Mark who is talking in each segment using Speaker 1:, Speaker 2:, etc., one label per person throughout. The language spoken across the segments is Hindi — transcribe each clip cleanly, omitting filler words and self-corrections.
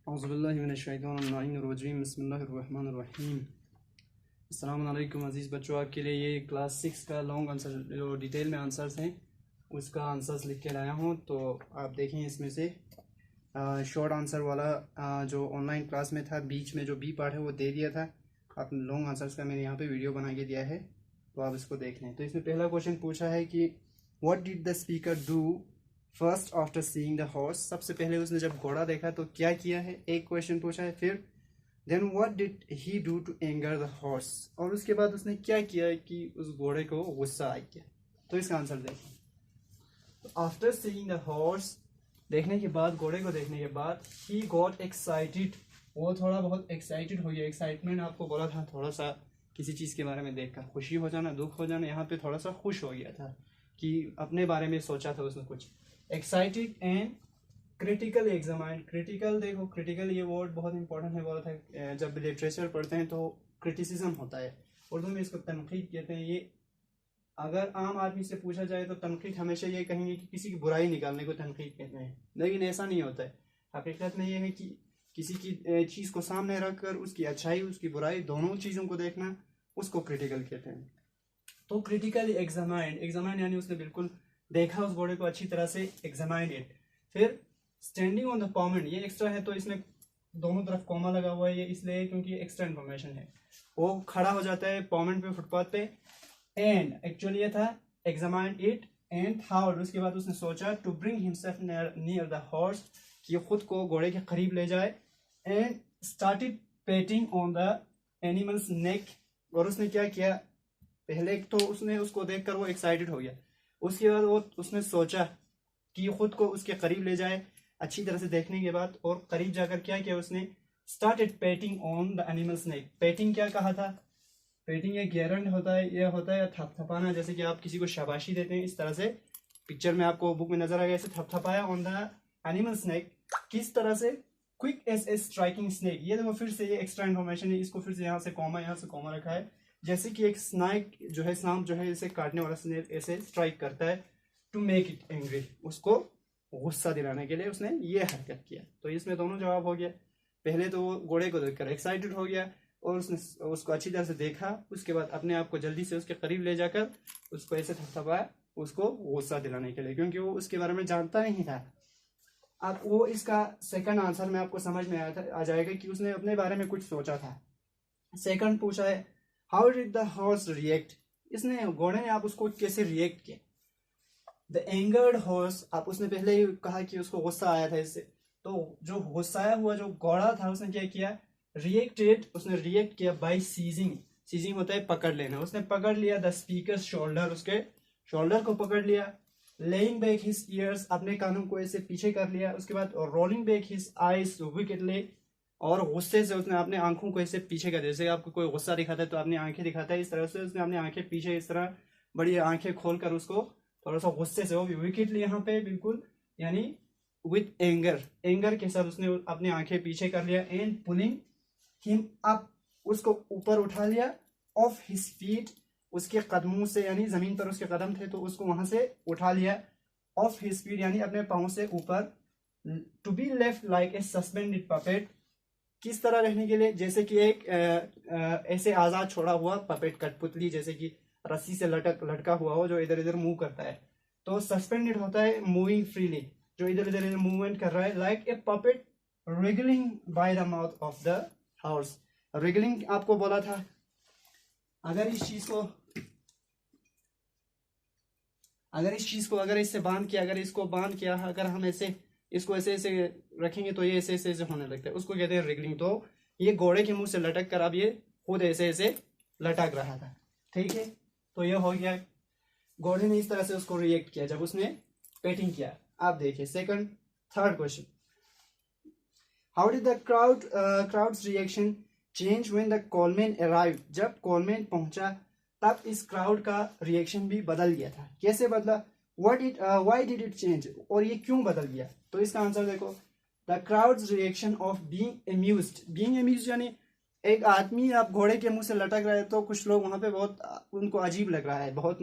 Speaker 1: औज़ुबिल्लाहिमिनश्शैतानिर्रजीम बिस्मिल्लाहिर्रहमानिर्रहीम। अस्सलाम वालेकुम अज़ीज़ बच्चों, आपके लिए ये क्लास 6 का लॉन्ग आंसर जो डिटेल में आंसर्स हैं उसका आंसर्स लिख के लाया हूँ। तो आप देखें इसमें से शॉर्ट आंसर वाला जो ऑनलाइन क्लास में था, बीच में जो बी पार्ट है वो दे दिया था। आप लॉन्ग आंसर्स का मैंने यहाँ पे वीडियो बना के दिया है, तो आप इसको देख लें। तो इसमें पहला क्वेश्चन पूछा है कि what did the speaker do first after seeing the horse. सबसे पहले उसने जब घोड़ा देखा तो क्या किया है, एक क्वेश्चन पूछा है। फिर then what did he do to anger the horse, और उसके बाद उसने क्या किया कि उस घोड़े को गुस्सा आ गया। तो इसका आंसर देखें। तो आफ्टर सीइंग द हॉर्स, देखने के बाद, घोड़े को देखने के बाद, ही गॉट एक्साइटेड, वो थोड़ा बहुत एक्साइटेड हो गया। एक्साइटमेंट आपको बोला था थोड़ा सा किसी चीज़ के बारे में देखकर खुशी हो जाना, दुख हो जाना। यहाँ पे थोड़ा सा खुश हो गया था कि अपने बारे में सोचा था उसने कुछ। Excited and critical examine. Critical, देखो क्रिटिकल ये वर्ड बहुत इंपॉर्टेंट है। बोला था जब लिटरेचर पढ़ते हैं तो क्रिटिसिज्म होता है, उर्दू में इसको तनकीद कहते हैं। ये अगर आम आदमी से पूछा जाए तो तनकीद हमेशा ये कहेंगे कि किसी की बुराई निकालने को तनकीद कहते हैं, लेकिन ऐसा नहीं होता है। हकीकत में ये है कि किसी की चीज़ को सामने रखकर उसकी अच्छाई उसकी बुराई दोनों चीज़ों को देखना, उसको क्रिटिकल कहते हैं। तो क्रिटिकली एग्जामाइंड, एग्जामाइंड यानी उसने बिल्कुल देखा उस घोड़े को अच्छी तरह से, एग्जामाइंड इट। फिर स्टैंडिंग ऑन द पॉमेंट, ये एक्स्ट्रा है तो इसमें दोनों तरफ कॉमा लगा हुआ है, ये इसलिए क्योंकि एक्स्ट्रा इन्फॉर्मेशन है। वो खड़ा हो जाता है पॉमेंट पे, फुटपाथ पे। एंड एक्चुअली ये था एग्जामाइंड इट एंड थाउट, उसके बाद उसने सोचा to bring himself near the horse, कि खुद को घोड़े के करीब ले जाए। And started petting on the animal's neck, और उसने क्या किया, पहले तो उसने उसको देखकर वो एक्साइटेड हो गया, उसके बाद वो उसने सोचा कि खुद को उसके करीब ले जाए अच्छी तरह से देखने के बाद। और करीब जाकर क्या किया उसने, started petting on the animal's neck. Painting क्या कहा था, पेटिंग एक गेरंड होता है, यह होता है थपथपाना, जैसे कि आप किसी को शाबाशी देते हैं इस तरह से। पिक्चर में आपको बुक में नजर आ गया, ऐसे थपथपाया ऑन द एनिमल्स नेक। किस तरह से, quick as a striking snake. ये देखो फिर से ये एक्स्ट्रा इन्फॉर्मेशन है, इसको फिर से यहाँ से कॉमा रखा है, जैसे कि एक स्नेक जो है, सांप जो है, इसे काटने वाला स्नेक ऐसे स्ट्राइक करता है टू मेक इट एंग्री, उसको गुस्सा दिलाने के लिए उसने ये हरकत किया। तो इसमें दोनों जवाब हो गया। पहले तो वो घोड़े को देखकर एक्साइटेड हो गया और उसने उसको अच्छी तरह से देखा, उसके बाद अपने आप को जल्दी से उसके करीब ले जाकर उसको ऐसे थपथपाया उसको गुस्सा दिलाने के लिए, क्योंकि वो उसके बारे में जानता नहीं था। अब वो इसका सेकंड आंसर में आपको समझ में आ जाएगा कि उसने अपने बारे में कुछ सोचा था। सेकंड पूछा है how did the horse react, इसने घोड़े ने आप उसको कैसे रिएक्ट किया। द एंगर्ड हॉर्स, आप उसने पहले ही कहा कि उसको गुस्सा आया था इससे, तो जो गुस्साया हुआ जो घोड़ा था उसने क्या किया, रिएक्टेड, उसने रिएक्ट किया बाय सीजिंग। सीजिंग होता है पकड़ लेना, उसने पकड़ लिया द स्पीकर शोल्डर, उसके शोल्डर को पकड़ लिया। लेइंग बैक हिज ईयर्स, अपने कानों को ऐसे पीछे कर लिया। उसके बाद रोलिंग बैक हिज आईज विकेटली, और गुस्से से उसने अपने आंखों को ऐसे पीछे कर दिया। जैसे आपको कोई गुस्सा दिखाता है तो अपनी आंखें दिखाता है, इस तरह से उसने अपनी आंखें पीछे इस तरह बड़ी आंखें खोलकर उसको थोड़ा सा गुस्से से, वो भी विकेटली यहाँ पे बिल्कुल यानी विथ एंगर, एंगर के साथ उसने अपनी आंखें पीछे कर लिया। एंड पुलिंग हिम अप, उसको ऊपर उठा लिया। ऑफ हिज फीट, उसके कदमों से, यानी जमीन पर उसके कदम थे तो उसको वहां से उठा लिया। ऑफ हिज फीट यानी अपने पांव से ऊपर। To be left like a suspended puppet, किस तरह रहने के लिए, जैसे कि एक ऐसे आजाद छोड़ा हुआ पपेट, कठपुतली, जैसे कि रस्सी से लटका हुआ हो जो इधर इधर मूव करता है। तो सस्पेंडेड होता है मूविंग फ्रीली, जो इधर इधर मूवमेंट कर रहा है। Like a puppet wriggling by the mouth of the horse. Wriggling आपको बोला था, अगर इस चीज को अगर इससे बांध किया, अगर इसको बांध किया, अगर हम ऐसे इसको ऐसे ऐसे रखेंगे तो ये ऐसे ऐसे ऐसे होने लगता है, उसको कहते हैं रिगलिंग। तो ये घोड़े के मुंह से लटक कर अब ये खुद ऐसे ऐसे लटक रहा था, ठीक है। तो ये हो गया, घोड़े ने इस तरह से उसको रिएक्ट किया जब उसने पेटिंग किया। आप देखिए second, third question, how did the crowds reaction change when the Coleman arrived, जब कॉलमैन पहुंचा तब इस क्राउड का रिएक्शन भी बदल गया था। कैसे बदला, व्हाई डिड इट चेंज, और ये क्यों बदल गया। तो इसका आंसर देखो, the crowds reaction of being amused. Being amused यानी एक आदमी आप घोड़े के मुंह से लटक रहा है तो कुछ लोग वहां पे बहुत उनको अजीब लग रहा है, बहुत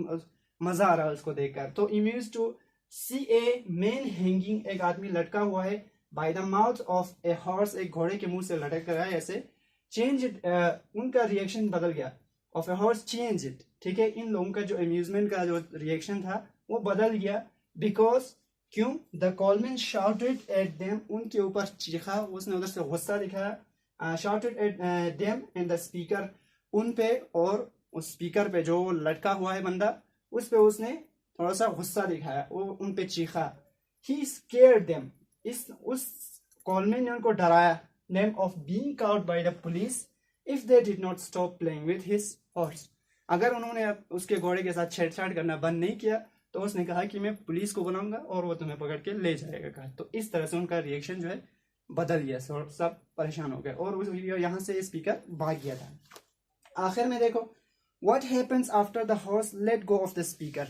Speaker 1: मजा आ रहा है उसको देखकर। तो amused to see a man hanging, एक आदमी लटका हुआ है by the mouth of a horse, एक घोड़े के मुंह से लटक कर आए ऐसे, चेंज इट, उनका रिएक्शन बदल गया, of a horse change it, ठीक है, इन लोगों का जो अम्यूजमेंट का जो रिएक्शन था वो बदल गया, बिकॉज क्यों, the Coleman shouted at them, उनके ऊपर चीखा, उसने उधर से गुस्सा दिखाया, shouted at them and the speaker, उन पे और उस स्पीकर पे जो लटका हुआ है बंदा उस पे उसने थोड़ा सा गुस्सा दिखाया, वो उन पे चीखा, ही स्केयर्ड देम, उस कॉलमैन ने उनको डराया, name of being cowed by the police if they did not stop playing with his horse, अगर उन्होंने उसके घोड़े के साथ छेड़छाड़ करना बंद नहीं किया तो उसने कहा कि मैं पुलिस को बुलाऊंगा और वो तुम्हें पकड़ के ले जाएगा कहा। तो इस तरह से उनका रिएक्शन जो है बदल गया, सब परेशान हो गए और उस यहाँ से स्पीकर भाग गया था। आखिर में देखो what happens after the horse let go of the speaker,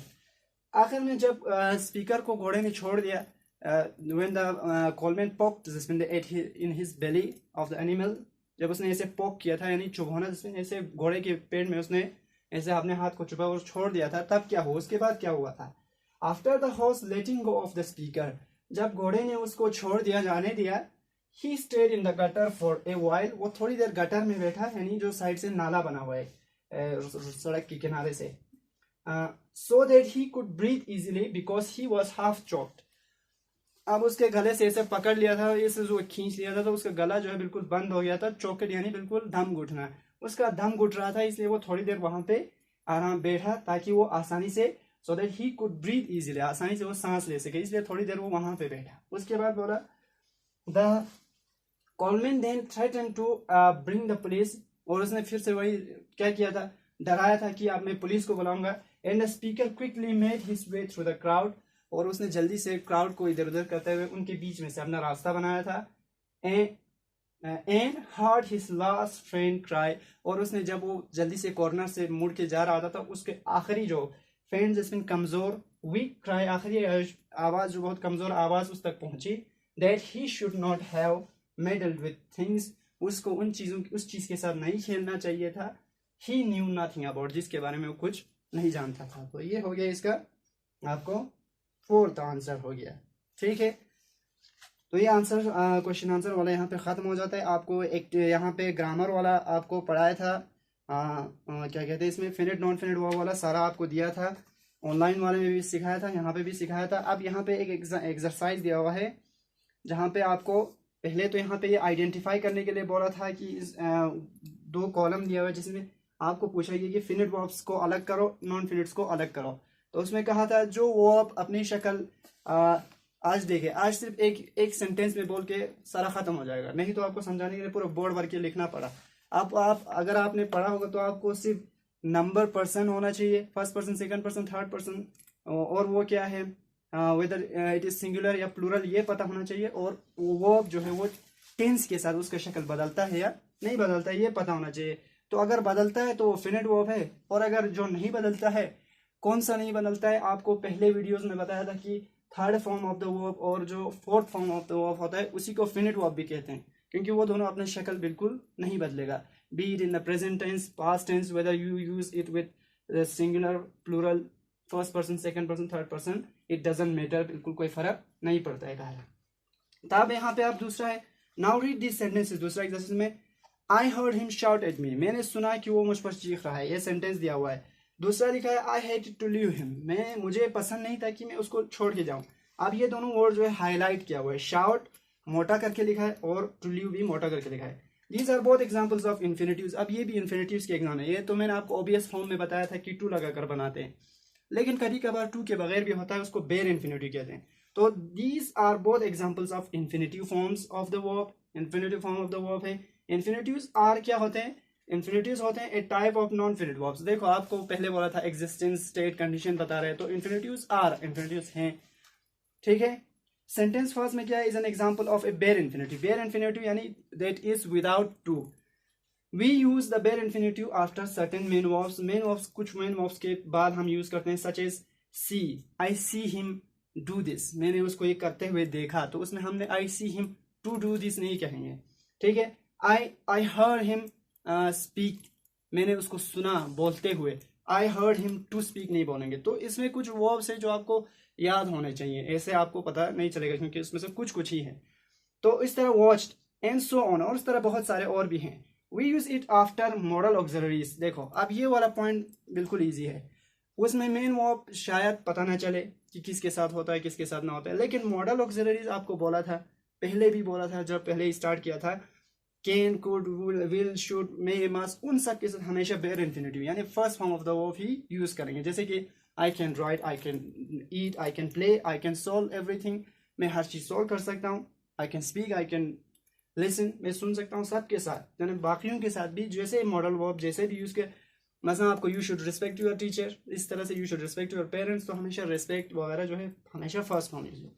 Speaker 1: आखिर में जब स्पीकर को घोड़े ने छोड़ दिया, when the Coleman poked in his belly of the animal, जब उसने ऐसे पोक किया था यानी चुभोना, जिसमें ऐसे घोड़े के पेट में उसने ऐसे अपने हाथ को चुपा और छोड़ दिया था, तब क्या हुआ, उसके बाद क्या हुआ था, after the horse letting go of the speaker, जब घोड़े ने उसको छोड़ दिया, जाने दिया, he stayed in the gutter for a while, वो थोड़ी देर गटर में बैठा, यानी जो साइड से नाला बना हुआ है सड़क के किनारे से, so that he could breathe easily because he was half choked, अब उसके गले से ऐसे पकड़ लिया था, इसे जो खींच लिया था तो उसका गला जो है बिल्कुल बंद हो गया था, चौकट यानी बिल्कुल दम घुटना, उसका दम घुट रहा था, इसलिए वो थोड़ी देर वहां पे आराम बैठा ताकि वो आसानी से, so that he could breathe easily, आसानी से वो सांस ले सके, इसलिए थोड़ी देर वो वहां पे बैठा। उसके बाद बोला the coalman then threatened to bring the police, और उसने फिर से वही क्या किया था, डराया था कि अब मैं पुलिस को बुलाऊंगा, and the speaker quickly made his way through the crowd, और उसने जल्दी से क्राउड को इधर उधर करते हुए उनके बीच में से अपना रास्ता बनाया था, and heard his last friend cry, और उसने जब वो जल्दी से कॉर्नर से मुड़ के जा रहा था तो उसके आखिरी जो फ्रेंड जिसमें कमजोर वीक क्राई, आखिरी आवाज जो बहुत कमजोर आवाज उस तक पहुंची, that he should not have meddled with things, उसको उन चीजों उस चीज के साथ नहीं खेलना चाहिए था, ही न्यू नथिंग अबाउट, जिसके बारे में वो कुछ नहीं जानता था। तो ये हो गया इसका आपको फोर्थ आंसर हो गया, ठीक है। तो ये आंसर क्वेश्चन आंसर वाला यहाँ पे ख़त्म हो जाता है। आपको एक यहाँ पे ग्रामर वाला आपको पढ़ाया था, क्या कहते हैं इसमें फिनिट नॉन फिनिट वर्ब वाला सारा आपको दिया था, ऑनलाइन वाले में भी सिखाया था, यहाँ पे भी सिखाया था। अब यहाँ पे एक एक्सरसाइज दिया हुआ है जहाँ पे आपको पहले तो यहाँ पे ये आइडेंटिफाई करने के लिए बोला था कि दो कॉलम दिया हुआ है जिसमें आपको पूछा गया कि फिनिट वर्ब्स को अलग करो, नॉन फिनिट्स को अलग करो। तो उसमें कहा था जो वर्ब अपनी शक्ल आज देखे, आज सिर्फ एक सेंटेंस में बोल के सारा खत्म हो जाएगा, नहीं तो आपको समझाने के लिए पूरा बोर्ड भर के लिखना पड़ा। आप अगर आपने पढ़ा होगा तो आपको सिर्फ नंबर पर्सन होना चाहिए, first person, second person, third person, और वो क्या है वेदर इट इज सिंगुलर या प्लूरल ये पता होना चाहिए, और वो जो है वो टेंस के साथ उसका शक्ल बदलता है या नहीं बदलता है ये पता होना चाहिए। तो अगर बदलता है तो फिनिट वर्ब है, और अगर जो नहीं बदलता है, कौन सा नहीं बदलता है, आपको पहले वीडियोस में बताया था कि third form of the verb और जो fourth form of the verb होता है उसी को फिनिट वर्ब भी कहते हैं, क्योंकि वो दोनों अपने शक्ल बिल्कुल नहीं बदलेगा, be it in the present tense, past tense, whether you use it with singular, plural, first person, second person, third person, it doesn't matter, बिल्कुल कोई फर्क नहीं पड़ता है कहा। तब यहाँ पे आप दूसरा है, नाउ रीड दिस सेंटेंसेस, दूसरा एक्सरसाइज में आई heard him shout at me, मैंने सुना कि वो मुझ पर चीख रहा है, ये सेंटेंस दिया हुआ है। दूसरा लिखा है I hated to leave him, मुझे पसंद नहीं था कि मैं उसको छोड़ के जाऊं। अब ये दोनों वर्ड जो है हाईलाइट किया हुआ है, शाउट मोटा करके लिखा है और टू लीव भी मोटा करके लिखा है। These are both examples of infinitives. अब ये भी इन्फिनिटिव्स के एग्जाम है, ये तो मैंने आपको ओबीएस फॉर्म में बताया था कि टू लगाकर बनाते हैं, लेकिन कभी कभार टू के बगैर भी होता है, उसको बेर इन्फिनिटिव कहते हैं। तो these are both examples of infinitive forms of the verb, infinitive form of the verb है। इन्फिनिटिव्स आर क्या होते हैं, इन्फिनिटिव्स होते हैं a type of non finite verbs. देखो आपको पहले बोला था एग्जिस्टेंस, स्टेट, कंडीशन बता रहे हैं, तो इन्फिनिटिव्स आर इन्फिनिटिव्स हैं, ठीक है। सेंटेंस फर्स्ट में क्या है, is an example of a bare infinitive. Bare infinitive यानी that is without to. We use the bare infinitive after certain main verbs, main verbs कुछ मेन वर्ब्स के बाद हम यूज करते हैं, such as see, I see him do this, मैंने उसको ये करते हुए देखा, तो उसमें हमने I see him to do this नहीं कहेंगे, ठीक है। आई हर्ड हिम स्पीक, मैंने उसको सुना बोलते हुए, I heard him to speak नहीं बोलेंगे। तो इसमें कुछ वर्ब्स है जो आपको याद होने चाहिए, ऐसे आपको पता नहीं चलेगा क्योंकि इसमें से कुछ ही है। तो इस तरह वॉच्ड एंड सो ऑन, और इस तरह बहुत सारे और भी हैं। We use it after modal auxiliaries. देखो अब ये वाला पॉइंट बिल्कुल ईजी है, उसमें मेन वर्ब शायद पता ना चले कि किसके साथ होता है किसके साथ ना होता है, लेकिन मॉडल ऑक्सिलरीज आपको बोला था, पहले भी बोला था जब पहले स्टार्ट किया था, can, could, will, should, may, must, उन सब के साथ हमेशा बेयर इन्फिनिटिव यानी first form of the verb he use करेंगे। जैसे कि I can write, I can eat, I can play, I can solve everything, मैं हर चीज सॉल्व कर सकता हूँ। I can speak, I can listen, मैं सुन सकता हूँ। सबके साथ यानी बाकियों के साथ भी जैसे मॉडल वर्ब जैसे भी यूज के, मतलब आपको you should respect your teacher, इस तरह से you should respect your parents, तो हमेशा रिस्पेक्ट वगैरह जो है हमेशा फर्स्ट फॉर्म यूज हो,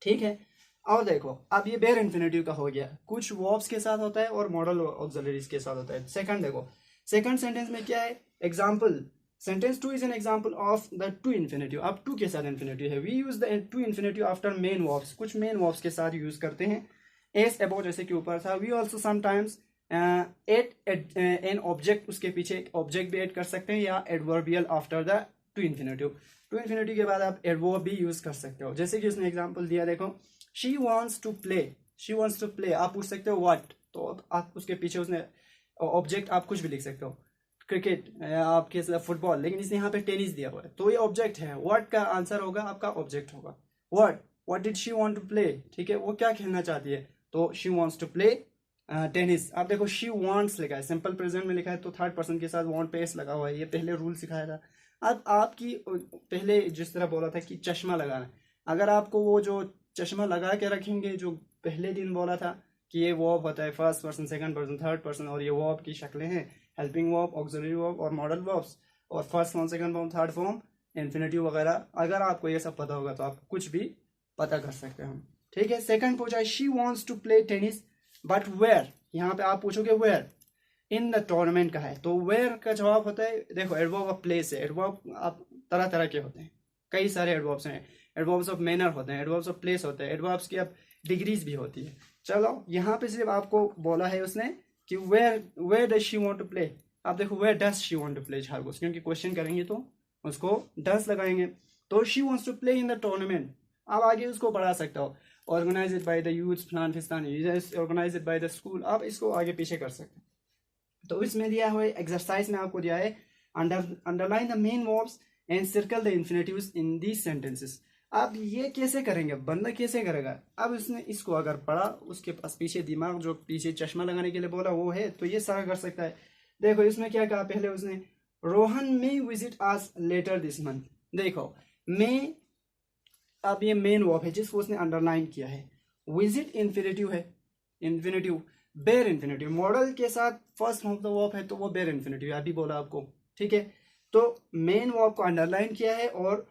Speaker 1: ठीक है। और देखो अब ये बेयर इन्फिनिटिव का हो गया, कुछ वर्ब्स के साथ होता है और मॉडल ऑक्सिलरीज के साथ होता है। सेकंड देखो, सेकंड सेंटेंस में क्या है, example sentence two is an example of the to infinitive. अब टू के साथ इन्फिनिटिव है, we use the to infinitive after main verbs, कुछ मेन वर्ब्स के साथ यूज करते हैं। एस अबव जैसे कि ऊपर था, we also sometimes add an object, उसके पीछे एक ऑब्जेक्ट भी ऐड कर सकते हैं, या adverbial after the to infinitive. To infinitive के बाद आप एडवर्ब भी यूज कर सकते हो, जैसे कि उसने एग्जांपल दिया, देखो she wants to play, she wants to play, आप पूछ सकते हो व्हाट, तो आप उसके पीछे उसने ऑब्जेक्ट आप कुछ भी लिख सकते हो, क्रिकेट, आपके फुटबॉल, लेकिन इसने यहाँ पे टेनिस दिया हुआ है तो ये ऑब्जेक्ट है, व्हाट का आंसर होगा आपका ऑब्जेक्ट होगा, what did she want to play, ठीक है, वो क्या खेलना चाहती है, तो she wants to play tennis. आप देखो शी वांट्स लिखा है, सिंपल प्रेजेंट में लिखा है तो थर्ड पर्सन के साथ वांट पे एस लगा हुआ है, ये पहले रूल सिखाया था। अब आपकी पहले जिस तरह बोला था कि चश्मा लगाना, अगर आपको वो जो चश्मा लगा के रखेंगे जो पहले दिन बोला था कि ये वर्ब होता है first person, second person, third person, और ये वर्ब की शक्लें हैं हेल्पिंग वर्ब, ऑक्सिलरी वर्ब और मॉडल वर्ब्स, और first form, second form, third form, infinitive वगैरह, अगर आपको ये सब पता होगा तो आप कुछ भी पता कर सकते हैं, ठीक है। सेकंड पूछा है she wants to play tennis but where, यहाँ पे आप पूछोगे वेयर, इन द टूर्नामेंट का है तो वेयर का जवाब होता है, देखो एडवर्ब ऑफ प्लेस है, एडवर्ब आप तरह तरह के होते हैं, कई सारे एडवर्ब्स हैं, एडवर्ब्स ऑफ मैनर होते हैं, एडवर्ब्स ऑफ प्लेस होते हैं, एडवर्ब्स की अब डिग्रीज भी होती है। चलो यहाँ पे सिर्फ आपको बोला है उसने कि where does she want to play, आप देखो where does she want to play झारगोस, क्योंकि क्वेश्चन करेंगे तो उसको डज लगाएंगे, तो she wants to play in the tournament, आप आगे उसको बढ़ा सकते हो, ऑर्गेनाइज्ड बाय द यूथ फलान फिस्तान, ऑर्गेनाइज्ड बाय द स्कूल, आप इसको आगे पीछे कर सकते हैं। तो इसमें दिया हुआ एक्सरसाइज में आपको दिया है underline the main verbs and circle the infinitives in these sentences. अब ये कैसे करेंगे, बंदा कैसे करेगा, अब इसने इसको अगर पढ़ा, उसके पास पीछे दिमाग जो पीछे चश्मा लगाने के लिए बोला वो है, तो ये सारा कर सकता है। देखो इसमें क्या कहा, पहले उसने Rohan may visit us later this month, देखो मे, अब ये मेन वर्ब है जिसको उसने अंडरलाइन किया है, विजिट इन्फिनिटिव है, इन्फिनिटिव बेयर इन्फिनिटिव, मॉडल के साथ first form of the verb है तो वो बेयर इन्फिनिटिव, अभी बोला आपको, ठीक है। तो मेन वर्ब को अंडरलाइन किया है और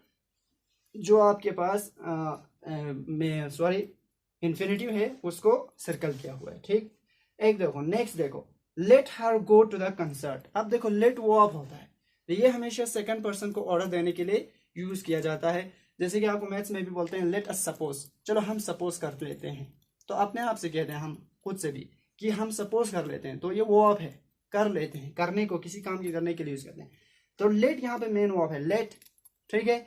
Speaker 1: जो आपके पास इन्फिनिटिव है उसको सर्कल किया हुआ है, ठीक। एक देखो नेक्स्ट, देखो let her go to the concert, अब देखो लेट वर्ब होता है, ये हमेशा सेकंड पर्सन को ऑर्डर देने के लिए यूज किया जाता है, जैसे कि आपको मैथ्स में भी बोलते हैं लेट अस सपोज, चलो हम सपोज कर लेते हैं, तो अपने आप से कहते हैं हम खुद से भी कि हम सपोज कर लेते हैं, तो ये वर्ब है, कर लेते हैं, करने को किसी काम की करने के लिए यूज करते हैं, तो लेट यहाँ पे मेन वर्ब है लेट, ठीक है।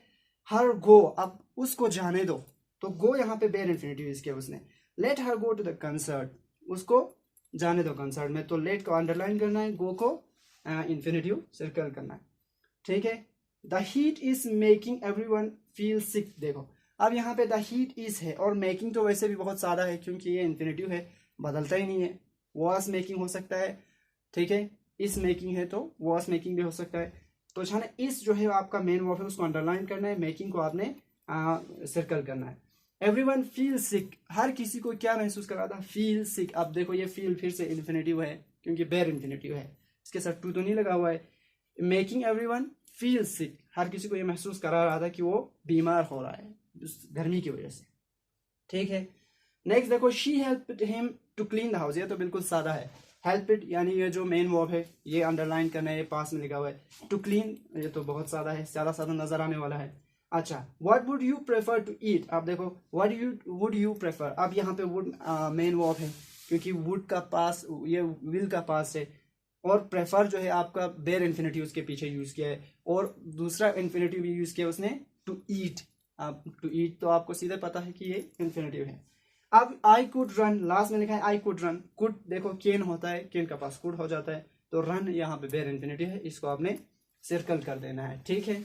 Speaker 1: हर गो, अब उसको जाने दो, तो गो यहाँ पे बेयर इन्फिनिटिव यूज किया उसने, let her go to the concert, उसको जाने दो कंसर्ट में, तो लेट को अंडरलाइन करना है, गो को इन्फिनिटिव सर्कल करना है, ठीक है। The heat is making everyone feel sick, देखो अब यहाँ पे द हीट इज है और मेकिंग तो वैसे भी बहुत सादा है क्योंकि ये इन्फिनिटिव है, बदलता ही नहीं है, वॉस मेकिंग हो सकता है, ठीक है, इस मेकिंग है तो वॉस मेकिंग भी हो सकता है, तो छाने इस जो है आपका मेन वर्ब है उसको अंडरलाइन करना है, मेकिंग को आपने सर्कल करना है। एवरीवन फील सिक, हर किसी को क्या महसूस कर रहा था, फील सिक, अब देखो ये फील फिर से इन्फिनिटिव है क्योंकि बेयर इन्फिनिटिव है, इसके साथ टू तो नहीं लगा हुआ है, मेकिंग एवरीवन फील सिक, हर किसी को ये महसूस करा रहा था कि वो बीमार हो रहा है गर्मी की वजह से, ठीक है। नेक्स्ट देखो she helped him to clean the house, ये तो बिल्कुल सादा है, हेल्प इट यानी ये जो मेन वर्ब है ये अंडरलाइन करना है, ये पास में लिखा हुआ है, टू क्लीन ये तो बहुत सादा है, ज्यादा सादा नजर आने वाला है। अच्छा what would you prefer to eat, आप देखो व्हाट वुड यू प्रेफर, अब यहाँ पे वुड मेन वर्ब है क्योंकि वुड का पास ये विल का पास है, और प्रेफर जो है आपका बेयर इन्फिनिटिव उसके पीछे यूज किया है, और दूसरा इन्फिनिटिव भी यूज किया उसने टू ईट, अब टू ईट तो आपको सीधे पता है कि ये इन्फिनिटिव है। अब आई कुड रन, लास्ट में लिखा है आई कुड रन, कुड देखो केन होता है, केन का पास कुड हो जाता है, तो रन यहाँ पे बेयर इन्फिनिटी है, इसको आपने सर्कल कर देना है, ठीक है।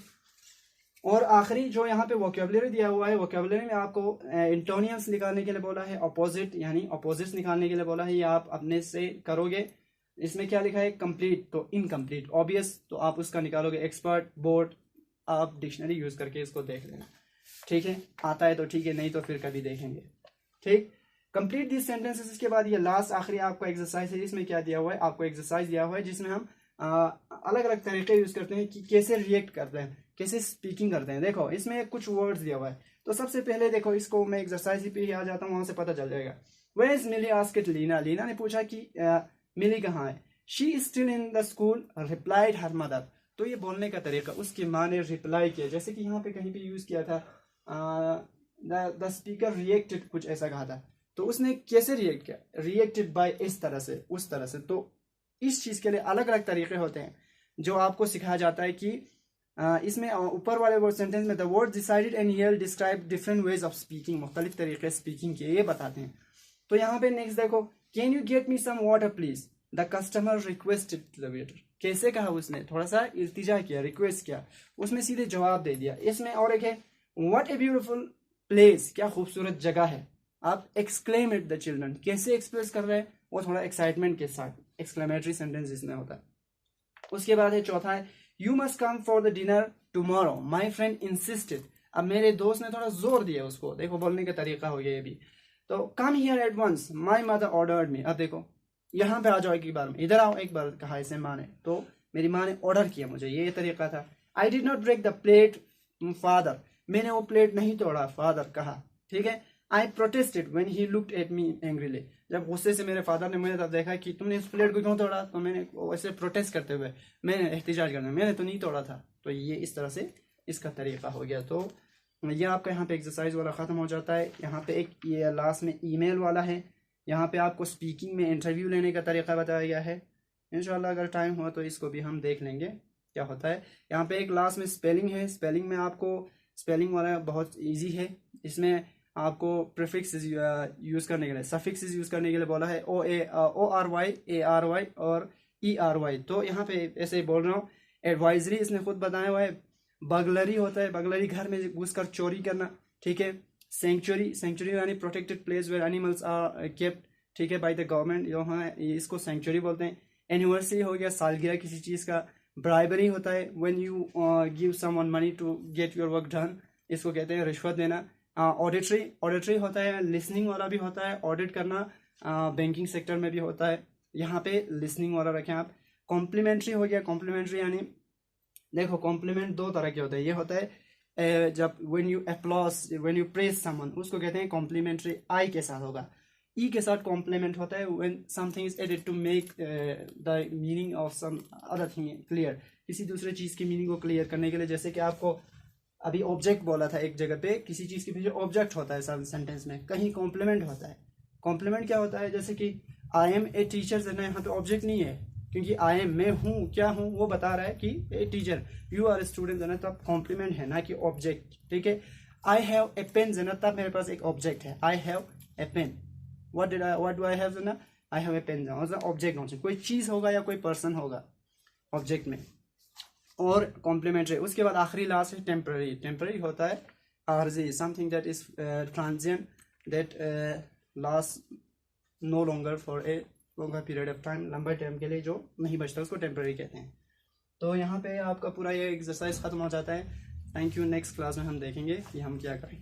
Speaker 1: और आखिरी जो यहाँ पे वोकेबलरी दिया हुआ है, वोकेबलरी में आपको इंटोनियम्स निकालने के लिए बोला है, अपोजिट यानी अपोजिट्स निकालने के लिए बोला है, ये आप अपने से करोगे। इसमें क्या लिखा है, कंप्लीट तो इनकम्प्लीट, ऑब्वियस तो आप उसका निकालोगे, एक्सपर्ट, बोर्ड, आप डिक्शनरी यूज करके इसको देख लेना, ठीक है। आता है तो ठीक है, नहीं तो फिर कभी देखेंगे, ठीक। Complete this sentences. इसके बाद ये लास्ट आखिरी आपको एक्सरसाइज है, इसमें क्या दिया हुआ है, आपको एक्सरसाइज दिया हुआ है जिसमें हम अलग अलग तरीके यूज करते हैं कि कैसे रिएक्ट करते हैं, कैसे स्पीकिंग करते हैं। देखो इसमें कुछ वर्ड्स दिया हुआ है, तो सबसे पहले देखो इसको मैं एक्सरसाइज पे ही आ जाता हूँ, वहां से पता चल जाएगा। Where is Milly asked Leena, Leena ने पूछा कि मिली कहाँ है। She is still in the school replied her mother, तो ये बोलने का तरीका, उसकी माँ ने रिप्लाई किया, जैसे कि यहाँ पे कहीं पे यूज किया था द स्पीकर रिएक्टेड, कुछ ऐसा कहा था, तो उसने कैसे रिएक्ट किया, रिएक्टेड बाय इस तरह से, उस तरह से। तो इस चीज के लिए अलग अलग तरीके होते हैं जो आपको सिखाया जाता है कि इसमें ऊपर वाले वर्ड सेंटेंस में the word decided and here describe different ways of speaking, मुख्तलिफ तरीके स्पीकिंग के ये बताते हैं। तो यहाँ पे नेक्स्ट देखो, can you get me some water please, the customer requested the waiter, कैसे कहा उसने, थोड़ा सा इल्तिजा किया, रिक्वेस्ट किया, उसमें सीधे जवाब दे दिया। इसमें और एक है व्हाट ए ब्यूटीफुल प्लेस, क्या खूबसूरत जगह है। आप एक्सक्लेम इट द चिल्ड्रन, कैसे एक्सप्रेस कर रहे हैं, वो थोड़ा एक्साइटमेंट के साथ, एक्सक्लेमेटरी सेंटेंस इसमें होता है। उसके बाद है चौथा है you must come for the dinner tomorrow, my friend insisted, अब मेरे दोस्त ने थोड़ा जोर दिया उसको, देखो बोलने का तरीका हो गया ये भी। तो come here at once, my mother ordered me, अब देखो यहाँ पे आ जाओ एक बार में, इधर आओ एक बार, कहा इसे माँ ने, तो मेरी माँ ने ऑर्डर किया मुझे, ये तरीका था। I did not break the plate father, मैंने वो प्लेट नहीं तोड़ा, फादर कहा, ठीक है। I protested when he looked at me angrily, जब गुस्से से मेरे फादर ने मुझे तब देखा कि तुमने इस प्लेट को क्यों तोड़ा, तो मैंने वैसे प्रोटेस्ट करते हुए मैंने एहतिजाज करना, मैंने तो नहीं तोड़ा था। तो ये इस तरह से इसका तरीका हो गया। तो ये आपका यहाँ पे एक्सरसाइज वाला ख़त्म हो जाता है। यहाँ पे एक ये लास्ट में ईमेल वाला है, यहाँ पे आपको स्पीकिंग में इंटरव्यू लेने का तरीका बताया गया है। इंशाल्लाह अगर टाइम हो तो इसको भी हम देख लेंगे क्या होता है। यहाँ पे एक लास्ट में स्पेलिंग है, स्पेलिंग में आपको स्पेलिंग वाला बहुत ईजी है, इसमें आपको प्रीफिक्स यूज करने के लिए, सफिक्स यूज करने के लिए बोला है, O R Y, A R Y और ई आर वाई। तो यहाँ पे ऐसे ही बोल रहा हूँ। एडवाइजरी इसने खुद बताया हुआ है। बगलरी होता है, बगलरी घर में घुसकर चोरी करना, ठीक है। सेंचुरी, सेंचुरी यानी protected place where animals are kept, ठीक है, बाय द गवर्नमेंट, यहाँ इसको सेंचुरी बोलते हैं। एनिवर्सरी हो गया, सालगिरह किसी चीज़ का। ब्राइबरी होता है when you give someone money to get your work done, इसको कहते हैं रिश्वत देना। ऑडिटरी, ऑडिटरी होता है लिसनिंग वाला भी होता है, ऑडिट करना बैंकिंग सेक्टर में भी होता है, यहाँ पे लिसनिंग वाला रखें आप। कॉम्प्लीमेंट्री हो गया, कॉम्प्लीमेंट्री यानी देखो कॉम्प्लीमेंट दो तरह के होते हैं, ये होता है जब when you applause, when you praise someone, उसको कहते हैं कॉम्प्लीमेंट्री, आई के साथ होगा। ई के साथ कॉम्प्लीमेंट होता है when something is added to make the meaning of some other thing clear, किसी दूसरे चीज़ की मीनिंग को क्लियर करने के लिए। जैसे कि आपको अभी ऑब्जेक्ट बोला था, एक जगह पे किसी चीज़ के पीछे ऑब्जेक्ट होता है सेंटेंस में, कहीं कॉम्प्लीमेंट होता है। कॉम्प्लीमेंट क्या होता है, जैसे कि आई एम ए टीचर, देना यहाँ पे ऑब्जेक्ट नहीं है, क्योंकि आई एम मैं हूँ, क्या हूँ, वो बता रहा है कि a teacher, you are student देना तब कॉम्प्लीमेंट है, ना कि ऑब्जेक्ट, ठीक है। आई हैव ए पेन देना तब मेरे पास एक ऑब्जेक्ट है, I have a pen. What do I have देना, आई हैव ए पेन देना, ऑब्जेक्ट कोई चीज़ होगा या कोई पर्सन होगा ऑब्जेक्ट में, और कॉम्प्लीमेंट्री। उसके बाद आखिरी लास्ट है टेम्पररी। टेम्पररी होता है आर्जी, something that is transient, that last no longer for a longer period of time, लंबे टाइम के लिए जो नहीं बचता उसको टेम्पररी कहते हैं। तो यहाँ पे आपका पूरा ये एक्सरसाइज खत्म हो जाता है। Thank you. नेक्स्ट क्लास में हम देखेंगे कि हम क्या करें।